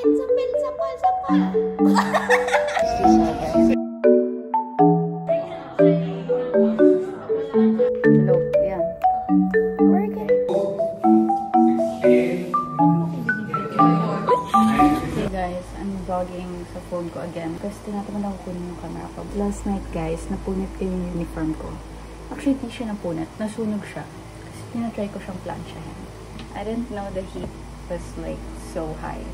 Hello, yan. Hey guys, I'm vlogging sa phone ko again kasi tinatamad ako kunin yung camera ko. Last night guys, napunit ko yung uniform ko. Actually, di siya napunit. Nasunog siya. Kasi tinatry ko siyang plansyahin. I didn't know the heat was like so high.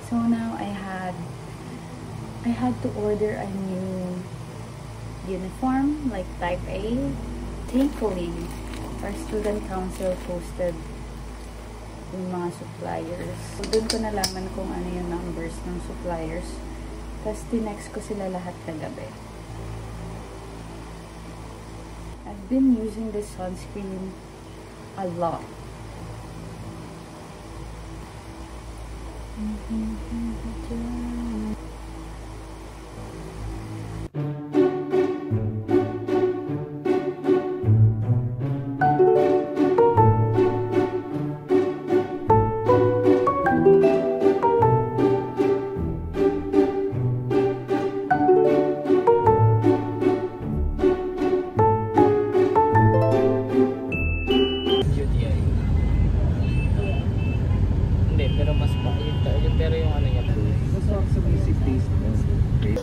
So now I had to order a new uniform, like type A. Thankfully, our student council posted yung mga suppliers. So, dun ko nalaman kung ano yung numbers ng suppliers. Tapos, tinext ko sila lahat kagabi. I've been using this sunscreen a lot.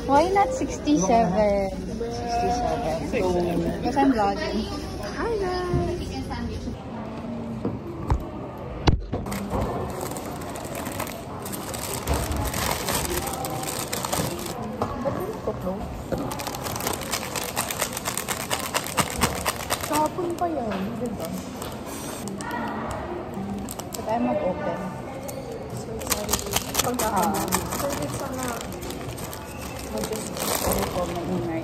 Why not 67? 67. Because I'm vlogging. Hi guys! Ba't hindi ko close? Kahapon pa yan, diba? But I'm mag-open. So sorry. Pagkakaman. Sorry sana. Sorry po, maingay.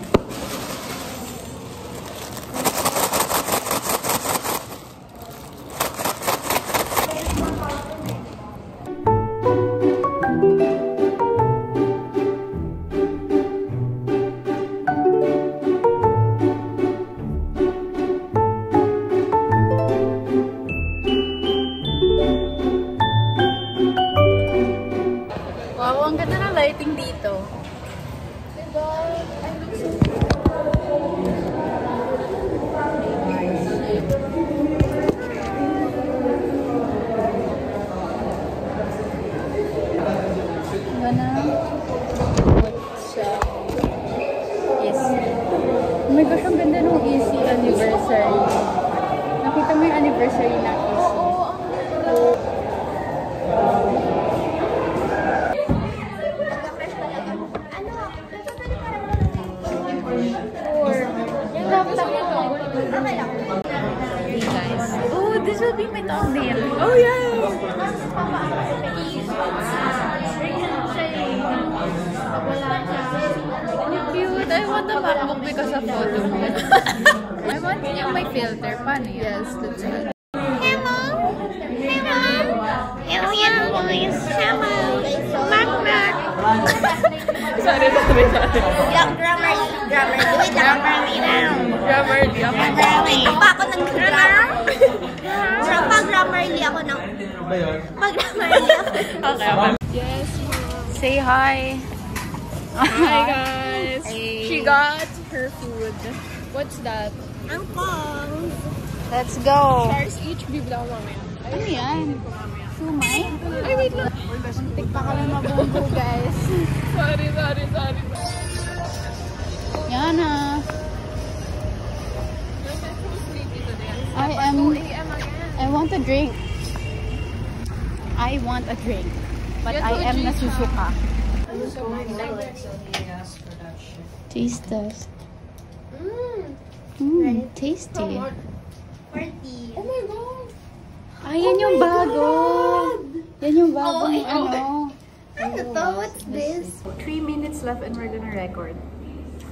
Wow, ang ganda ng lighting dito. Oh my gosh, ang ganda ng Easy anniversary. Nakita mo yung anniversary na Easy. Hey guys. Oh, this will be my thumbnail. Oh yeah! Cute. I want the MacBook because of photo. I want yung may filter. Paano yun? Yes, that's it. Hello! Hello! Hello, guys! Hello! Mac! Sorry. Yung Grammarly. Wait lang. Grammarly now. Grammarly. Wait pa ako ng Grammarly. Pag-Grammarly ako ng... Pag-Grammarly ako. Okay. Yes, mom. Say hi. Hi, guys. Hey. She got her food. What's that? Ang Kong. Let's go. Stars each. Bibla ko mamaya. Ano yan? Sumay? Ay, wait lang. Muntik pa kami mabunggo, guys. Sorry. Yan na. I want a drink. But I am nasusuka. Taste test. Tasty. 40. Oh my god. Ay, yan yung bago. Yan yung bago ng ano. Ano to? What's this? 3 minutes left and we're gonna record.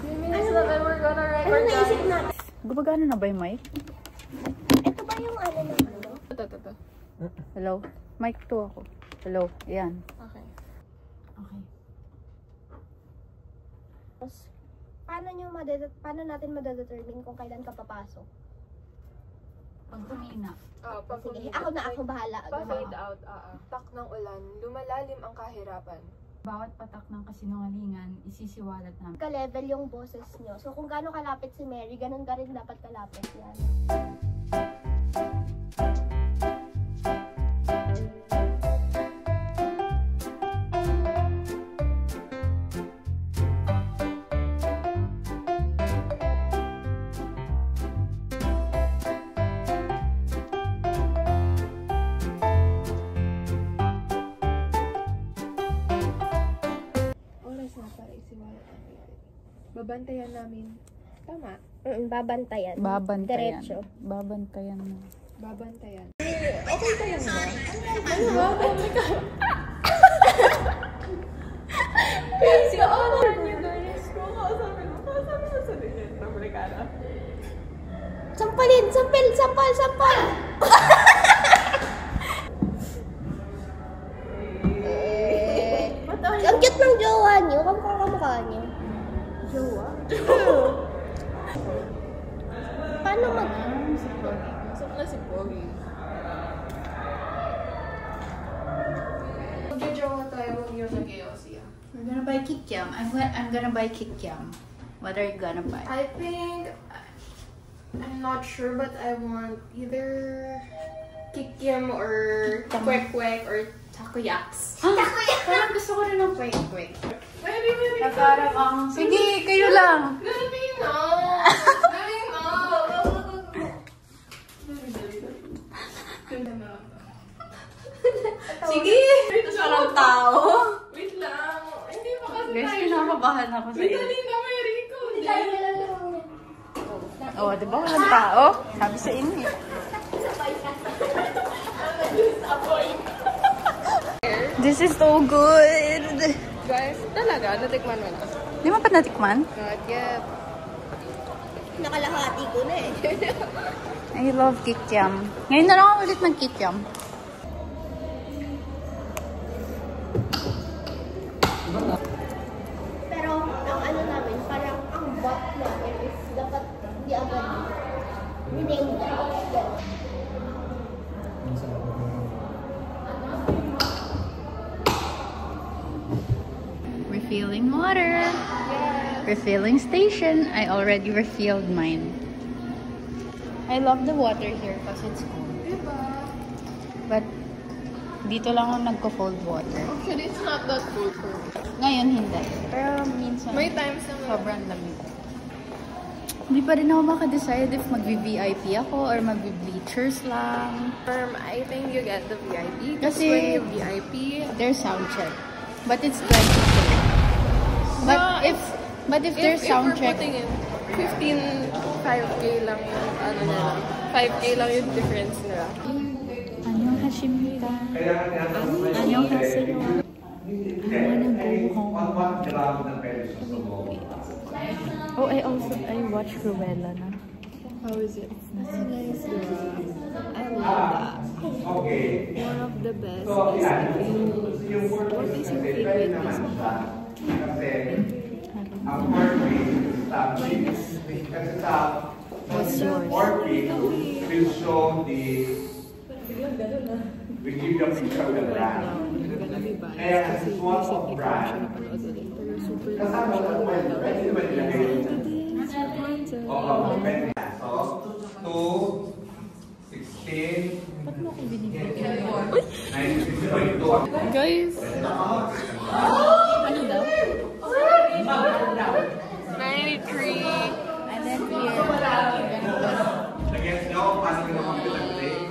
3 minutes left and we're gonna Ano record, naisip guys. natin? Gumagana na ba yung mic? Ito ba yung ano na ano? Ito. Hello? Mic 2 ako. Hello? Yan. Okay. Paano natin madadetermine kung kailan ka papasok? Pag humina. Sige, ako bahala. Pa-fade out. Tak ng ulan, lumalalim ang kahirapan. Bawat patak ng kasinungalingan, isisiwalat namin. Ka-level yung boses nyo. So kung gaano kalapit si Mary, ganun ka rin dapat kalapit yan. Babantayan namin. Tama. Babantayan. Babantayan. Diretso. Babantayan mo. Babantayan. Okay tayo ba? Ano ba? Oh my God. Kasi ano niyo guys? Kung kasabi mo sa din. Nabalik ka na. Sampal! Ang cute ng jowa niyo. Kamukha niyo. Jowa? Paano mag... Masok na si Pogi. Mag-jowa tayo, huwag yun nag-EOC. We're gonna buy kikiam. I'm gonna buy kikiam. What are you gonna buy? I think... I'm not sure, but I want either kikiam or kwek-kwek or takoyaks. Parang gusto ko rin ng kwek-kwek. Maybe. Parang ang... Sige, kayo lang! Dali na! Sige! Parang tao! Wait lang. Hindi pa kasi Guys, tayo. kinakabahan ako sa iyo. Dali na, Mary ko. Oh, di ba walang tao? Sabi sa inyo. This is so good! Guys, talaga, natikman mo na. Di mo pa natikman? Not yet. Nakalahati ko na eh. I love kikiam. Ngayon na lang ako ulit ng kikiam. Pero ang ano namin, parang ang bot namin is dapat di agad rename that. Refilling water. Refilling station. I already refilled mine. I love the water here because it's cool. But dito lang ako nagko-cold water. Actually, it's not that cold for me. Ngayon hindi. Pero minsan May times naman. sobrang lamig. Hindi pa rin ako makadecide if mag-VIP ako or mag-bleachers lang. I think you get the VIP. Kasi Kasi when you VIP, there's sound check. But it's 20K. But if there's sound we're check, putting in 5K lang yung ano nila. 5K lang yung difference nila. 안녕하십니까. 안녕하세요. I wanna go home. Oh, I watched Cruella na. How is it? It's nice. I love that. One of the best is what is your favorite Disney? What's yours? Will show the we give you a picture of the brand. I'm gonna be biased Kaya kasi it's one recently of ko siya brand. napanood ulit. Pero super Kasama ko po ito. Pwede ba ilagay? Oo, pwede. So, 2, 16, 96.2. Guys! Ano daw? 93! And then here, Against nyo, paano nyo naman pinag-play?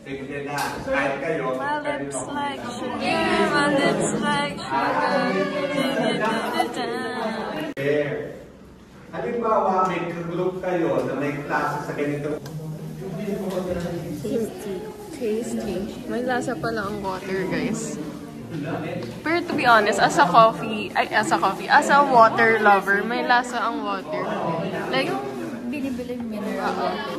Sige na, kahit kayo, My pwede lips nyo. like sugar, my lips like sugar. There. Halimbawa, may group kayo na may klase sa ganito. Tasty. May lasa pala ang water, guys. Pero to be honest, as a water lover, may lasa ang water. Like, binibili mineral water.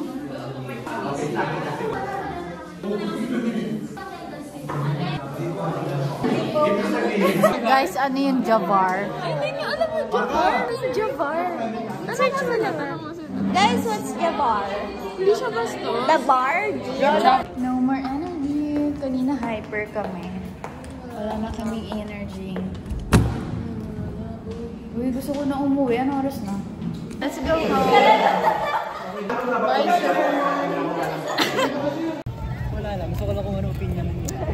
Guys, ano yung Javar? hindi niyo alam mo Javar? Ano Javar? Nasaan na sila? Guys, what's the bar? Hindi siya basto. The bar? No more energy. Kanina hyper kami. Wala na kaming energy. Uy, gusto ko na umuwi. Anong oras na? Let's go home. Wala lang. Gusto ko lang kung ano opinion niya.